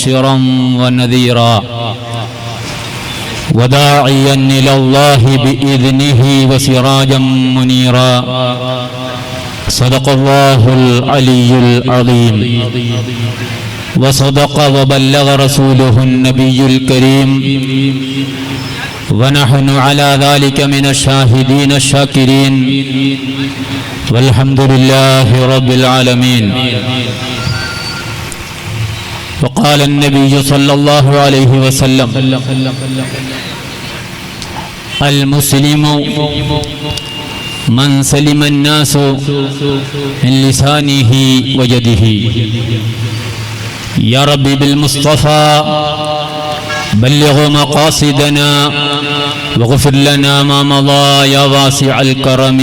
مبشرا ونذيرا وداعيا إلى الله بإذنه وسراجا منيرا صدق الله العلي العظيم وصدق وبلغ رسوله النبي الكريم ونحن على ذلك من الشاهدين الشاكرين والحمد لله رب العالمين. وقال النبي صلى الله عليه وسلم المسلم من سلم الناس من لسانه ويده. يا ربي بالمصطفى بلغ مقاصدنا واغفر لنا ما مضى يا واسع الكرم.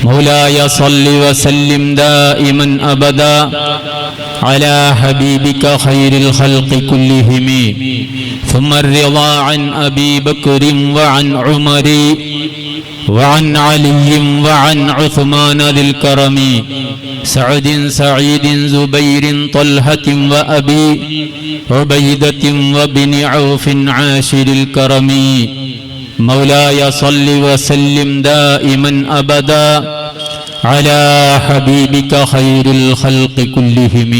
مولاي صل وسلم دائما أبدا على حبيبك خير الخلق كلهم. ثم الرضا عن أبي بكر وعن عمر وعن علي وعن عثمان ذي الكرم. سعد سعيد زبير طلحة وأبي عبيدة وابن عوف عاشر الكرم. مولاي صل وسلم دائما أبدا على حبيبك خير الخلق كلهم.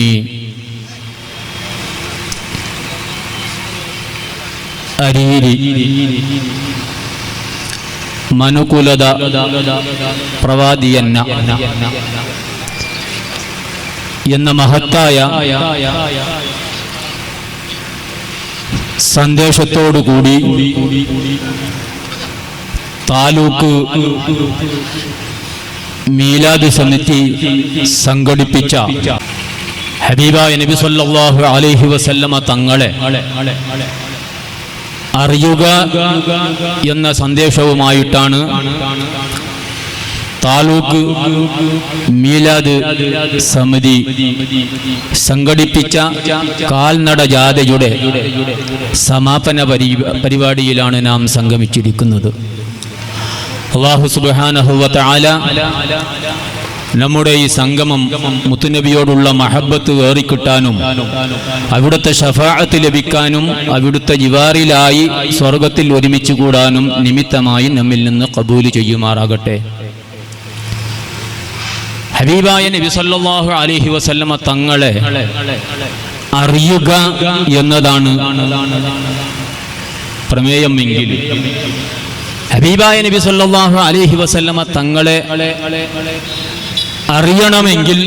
അരീരി മനുകുലത പ്രവാദിയന്ന എന്ന മഹത്തായ സന്ദേശത്തോടുകൂടി താലൂക്ക് മീലാദ് സമിതി സംഘടിപ്പിച്ച ഹബീബായ നബി സല്ലല്ലാഹു അലൈഹി വസല്ലമ തങ്ങളെ അറിയുക എന്ന സന്ദേശവുമായിട്ടാണ് താലൂക്ക് മീലാദ് സമിതി സംഘടിപ്പിച്ച കാൽനട ജാഥയുടെ സമാപന പരിപാടിയിലാണ് നാം സംഗമിച്ചിരിക്കുന്നത്. അല്ലാഹു സുബ്ഹാനഹു വ തആല നമ്മുടെ ഈ സംഗമം മുത്തുനബിയോടുള്ള മഹബത്ത് ഏറിക്കിട്ടാനും അവിടുത്തെ ശഫാഅത്ത് ലഭിക്കാനും അവിടുത്തെ ജിവാറിലായി സ്വർഗത്തിൽ ഒരുമിച്ച് കൂടാനും നിമിത്തമായി നമ്മിൽ നിന്ന് ഖബൂൽ ചെയ്യുമാറാകട്ടെ. ഹബീബായ നബി സല്ലല്ലാഹു അലൈഹി വസല്ലമ തങ്ങളെ അറിയുക എന്നതാണ് പ്രമേയമെങ്കിൽ ഹബീബായ നബി സല്ലല്ലാഹു അലൈഹി വസല്ലമ തങ്ങളെ അറിയണമെങ്കിൽ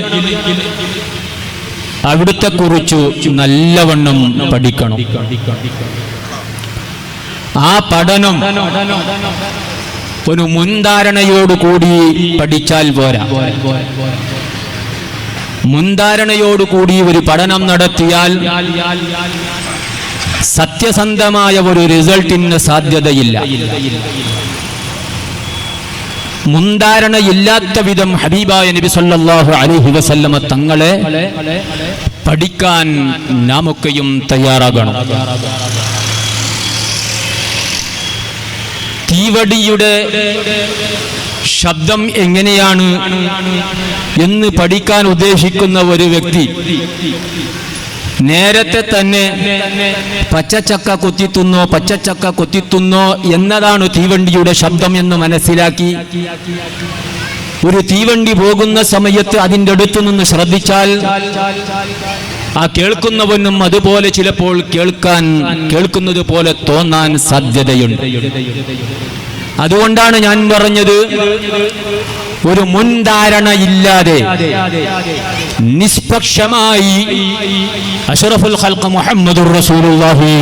അവിടുത്തെ കുറിച്ച് നല്ലവണ്ണം പഠിക്കണം. ആ പഠനം ഒരു മുൻധാരണയോടുകൂടി പഠിച്ചാൽ പോരാ. മുൻധാരണയോടുകൂടി ഒരു പഠനം നടത്തിയാൽ സത്യസന്ധമായ ഒരു റിസൾട്ടിന് സാധ്യതയില്ല. മുൻധാരണയില്ലാത്ത വിധം ഹബീബായ നബി സല്ലല്ലാഹു അലൈഹി വസല്ലമ തങ്ങളെ പഠിക്കാൻ നാമൊക്കെയും തയ്യാറാകണം. തീവടിയുടെ ശബ്ദം എങ്ങനെയാണ് എന്ന് പഠിക്കാൻ ഉദ്ദേശിക്കുന്ന ഒരു വ്യക്തി നേരത്തെ തന്നെ പച്ചച്ചക്ക കൊത്തിത്തുന്നോ എന്നതാണ് തീവണ്ടിയുടെ ശബ്ദം എന്ന് മനസ്സിലാക്കി ഒരു തീവണ്ടി പോകുന്ന സമയത്ത് അതിൻ്റെ അടുത്തു നിന്ന് ശ്രദ്ധിച്ചാൽ ആ കേൾക്കുന്നവനും അതുപോലെ ചിലപ്പോൾ കേൾക്കുന്നത് പോലെ തോന്നാൻ സാധ്യതയുണ്ട്. അതുകൊണ്ടാണ് ഞാൻ പറഞ്ഞത്, ഒരു മുൻധാരണ ഇല്ലാതെ നിഷ്പക്ഷമായി അഷ്റഫുൽ ഖൽഖ് മുഹമ്മദുർ റസൂലുള്ളാഹി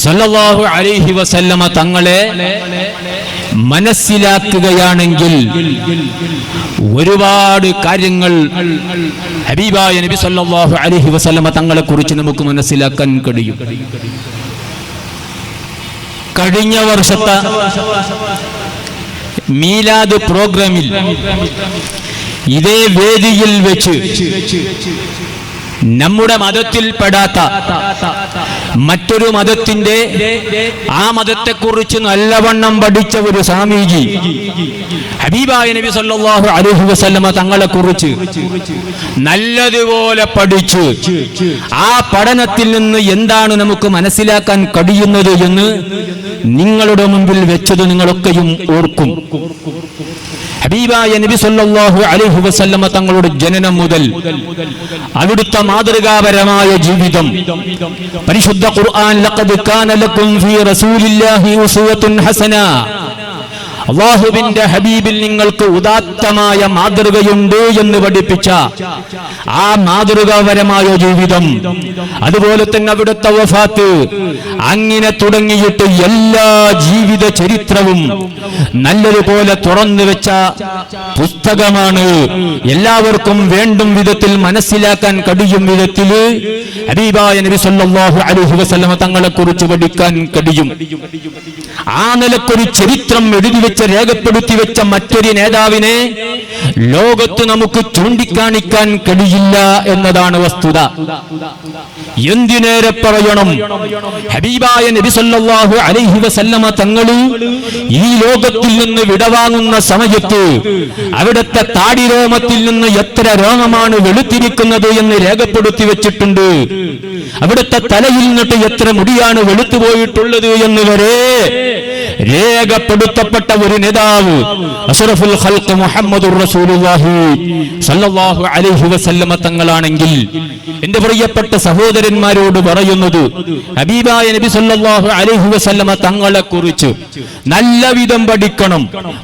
സല്ലല്ലാഹു അലൈഹി വസല്ലമ തങ്ങളെ മനസ്സിലാക്കുകയാണെങ്കിൽ ഒരുപാട് കാര്യങ്ങൾ ഹബീബായ നബി സല്ലല്ലാഹു അലൈഹി വസല്ലമ തങ്ങളെ കുറിച്ച് നമുക്ക് മനസ്സിലാക്കാൻ കഴിയും. കഴിഞ്ഞ വർഷത്തെ മീലാദ് പ്രോഗ്രാമിൽ ഇതേ വേദിയിൽ വെച്ച് നമ്മുടെ മതത്തിൽപ്പെടാത്ത മറ്റൊരു മതത്തിന്റെ ആ മതത്തെക്കുറിച്ച് നല്ലവണ്ണം പഠിച്ച ഒരു സ്വാമീജി ഹബീബായ നബി സല്ലല്ലാഹു അലൈഹി വസല്ലമ തങ്ങളെ കുറിച്ച് നല്ലതുപോലെ പഠിച്ചു ആ പഠനത്തിൽ നിന്ന് എന്താണ് നമുക്ക് മനസ്സിലാക്കാൻ കഴിയുന്നത് എന്ന് നിങ്ങളുടെ മുമ്പിൽ വെച്ചത് നിങ്ങളൊക്കെയും ഓർക്കും. ഹബീബായ നബി സല്ലല്ലാഹു അലൈഹി വസല്ലമ തങ്ങളുടെ ജനനം മുതൽ അവിടുത്തെ മാതൃകാപരമായ ജീവിതം പരിശുദ്ധ ഖുർആൻ ലഖദ് കാന ലക്കും ഫീ റസൂലില്ലാഹി ഉസ്വത്തുൻ ഹസന, അല്ലാഹുവിന്റെ ഹബീബിൽ നിങ്ങൾക്ക് ഉദാത്തമായ മാതൃകയുണ്ട് എന്ന് പഠിപ്പിച്ച ആ മാതൃകാപരമായ ജീവിതം, അതുപോലെ തന്നെ അവിടുത്തെ വഫാത്ത്, അങ്ങനെ തുടങ്ങിയിട്ട് എല്ലാ ജീവിത ചരിത്രവും നല്ലതുപോലെ തുറന്നു വെച്ച പുസ്തകമാണ്. എല്ലാവർക്കും വേണ്ടും വിധത്തിൽ മനസ്സിലാക്കാൻ കഴിയും വിധത്തിൽ ഹബീബായ നബി സല്ലല്ലാഹു അലൈഹി വസല്ലമ തങ്ങളെ കുറിച്ച് പഠിക്കാൻ കഴിയും. ആ നിലക്കൊരു ചരിത്രം എഴുതി വെച്ച രേഖപ്പെടുത്തി വെച്ച മറ്റൊരു നേതാവിനെ ലോകത്ത് നമുക്ക് ചൂണ്ടിക്കാണിക്കാൻ കഴിയില്ല എന്നതാണ് വസ്തുത. എന്തിനേറെ പറയണം, ഹബീബായ നബി സല്ലല്ലാഹു അലൈഹി വസല്ലമ തങ്ങൾ ഈ ലോകത്തിൽ നിന്ന് വിടവാങ്ങുന്ന സമയത്ത് അവിടുത്തെ താടിരോമത്തിൽ നിന്ന് എത്ര രോമമാണ് വെളുത്തിരിക്കുന്നത് എന്ന് രേഖപ്പെടുത്തി വെച്ചിട്ടുണ്ട്. അവിടുത്തെ തലയിൽ നിന്നിട്ട് എത്ര മുടിയാണ് വെളുത്തുപോയിട്ടുള്ളത് എന്ന് വരെ രേഖപ്പെടുത്തപ്പെട്ട ഒരു നേതാവ് അഷ്റഫുൽ ഖൽഖ് മുഹമ്മദുർ റസൂലുള്ളാഹി സല്ലല്ലാഹു അലൈഹി വസല്ലമ തങ്ങളാണെങ്കിൽ, എന്റെ പ്രിയപ്പെട്ട സഹോദരന്മാരോട് പറയുന്നത്, ഹബീബായ നബി സല്ലല്ലാഹു അലൈഹി വസല്ലമ തങ്ങളെ കുറിച്ച് നല്ല വിധം പഠിക്കണം,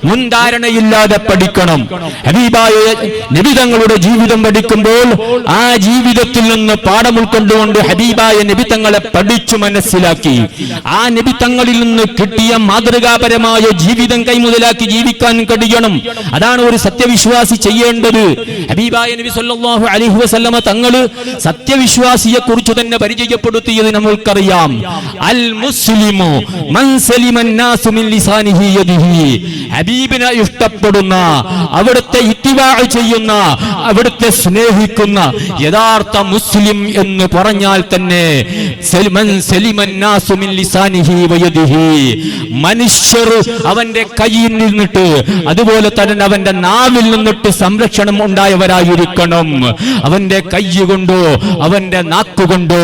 മുൻധാരണയില്ലാതെ പഠിക്കണം. ഹബീബായ നബി തങ്ങളുടെ ജീവിതം പഠിക്കുമ്പോൾ ആ ജീവിതത്തിൽ നിന്ന് പാഠം ഉൾക്കൊണ്ടുകൊണ്ട് ഹബീബായ നബി തങ്ങളെ പഠിച്ചു മനസ്സിലാക്കി ആ നബി തങ്ങളിൽ നിന്ന് കിട്ടിയ മാതൃകാപരമായ ജീവിതം കൈമുതലാക്കി ജീവിക്കാൻ കഴിയണം. അതാണ് ഒരു സത്യവിശ്വാസി ചെയ്യേണ്ടത്. ഹബീബായ നബി സല്ലല്ലാഹു അലൈഹി വസല്ലമ തങ്ങൾ സത്യവിശ്വാസിയെ കുറിച്ച് തന്നെ പരിചയപ്പെടുത്തിയത് നമ്മൾക്കറിയാം. അൽ മുസ്ലിമു മൻ സലിമൻ നാസു മിൻ ലിസാനിഹി യദിഹി. ഹബീബിനെ ഇഷ്ടപ്പെടുന്ന, അവിടുത്തെ ഇത്തിബാ ചെയ്യുന്ന, അവിടുത്തെ സ്നേഹിക്കുന്ന യഥാർത്ഥ മുസ്ലിം എന്ന് പറഞ്ഞാൽ തന്നെ മൻ സലിമൻ നാസു മിൻ ലിസാനിഹി വയദിഹി. മനുഷ്യർ അവന്റെ കയ്യിൽ നിന്നിട്ട് അതുപോലെ തന്നെ അവന്റെ നാവിൽ നിന്നിട്ട് സംരക്ഷണം ഉണ്ടായവരായിരിക്കണം. അവന്റെ കൈ കൊണ്ടോ അവന്റെ നാക്കുകൊണ്ടോ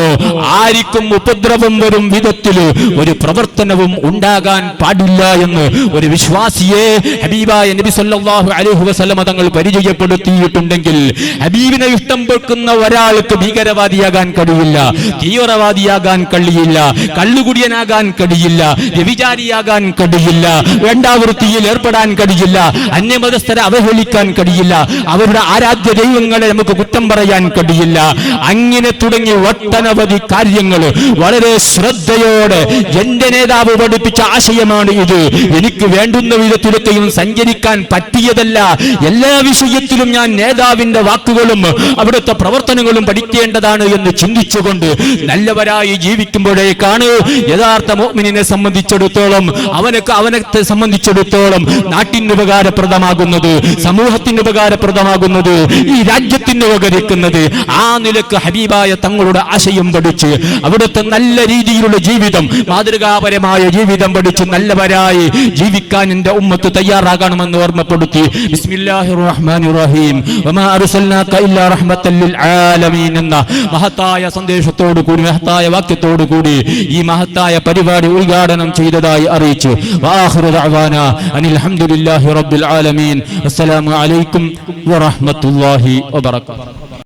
ആർക്കും ഉപദ്രവം വരും വിധത്തിൽ ഒരു പ്രവർത്തനവും ഉണ്ടാകാൻ പാടില്ല എന്ന് ഒരു വിശ്വാസിയെ ഹബീബായ നബി സല്ലല്ലാഹു അലൈഹി വസല്ലമ തങ്ങൾ പരിചയപ്പെടുത്തിയിട്ടുണ്ടെങ്കിൽ, ഹബീബിനെ ഇഷ്ടം വെക്കുന്ന ഒരാൾക്ക് ഭീകരവാദിയാകാൻ കഴിയില്ല, തീവ്രവാദിയാകാൻ കഴിയില്ല, കള്ളുകുടിയനാകാൻ കഴിയില്ല, വ്യഭിചാരിയാകാൻ കഴിയില്ല, വേണ്ടാവൃത്തിയിൽ ഏർപ്പെടാൻ കഴിയില്ല, അന്യമതസ്ഥരെ അവഹേളിക്കാൻ കഴിയില്ല, അവരുടെ ആരാധ്യ ദൈവങ്ങളെ നമുക്ക് കുറ്റം പറയാൻ കഴിയില്ല. അങ്ങനെ തുടങ്ങി ഒട്ടനവധി കാര്യങ്ങൾ വളരെ ശ്രദ്ധയോടെ എന്റെ നേതാവ് പഠിപ്പിച്ച ആശയമാണ് ഇത്. എനിക്ക് വേണ്ടുന്ന വിധത്തിലൊക്കെയും സഞ്ചരിക്കാൻ പറ്റിയതല്ല. എല്ലാ വിഷയത്തിലും ഞാൻ നേതാവിന്റെ വാക്കുകളും അവിടുത്തെ പ്രവർത്തനങ്ങളും പഠിക്കേണ്ടതാണ് എന്ന് ചിന്തിച്ചുകൊണ്ട് നല്ലവരായി ജീവിക്കുമ്പോഴേക്കാണ് യഥാർത്ഥ മുഅ്മിനിനെ സംബന്ധിച്ചിടത്തോളം, അവനത്തെ സംബന്ധിച്ചിടത്തോളം നാട്ടിന് ഉപകാരപ്രദമാകുന്നത്, സമൂഹത്തിന് ഉപകാരപ്രദമാകുന്നത്, ഈ രാജ്യത്തിന് ഉപകരിക്കുന്നത്. ആ നിലക്ക് ഹബീബായ തങ്ങളുടെ ആശയം പഠിച്ച് അവിടുത്തെ നല്ല രീതിയിലുള്ള ജീവിതം, മാതൃകാപരമായ ജീവിതം പഠിച്ച് നല്ലവരായി ജീവിക്കാൻ എന്റെ ഉമ്മത്ത് തയ്യാറാകണമെന്ന് ഓർമ്മപ്പെടുത്തി ബിസ്മില്ലാഹിർ റഹ്മാനിർ റഹീം വമാ അർസൽനാക ഇല്ലാ റഹ്മത്തൽ ലിൽ ആലമീൻ എന്ന മഹത്തായ സന്ദേശത്തോടു കൂടി, മഹത്തായ വാക്യത്തോടു കൂടി ഈ മഹത്തായ പരിപാടി ഉദ്ഘാടനം ചെയ്തതായി അറിയിച്ചു. വആഖിറു ദഅവാനാ അനിൽ ഹംദുലില്ലാഹി റബ്ബിൽ ആലമീൻ. അസ്സലാമു അലൈക്കും വറഹ്മത്തുള്ളാഹി വബറകാതുഹു.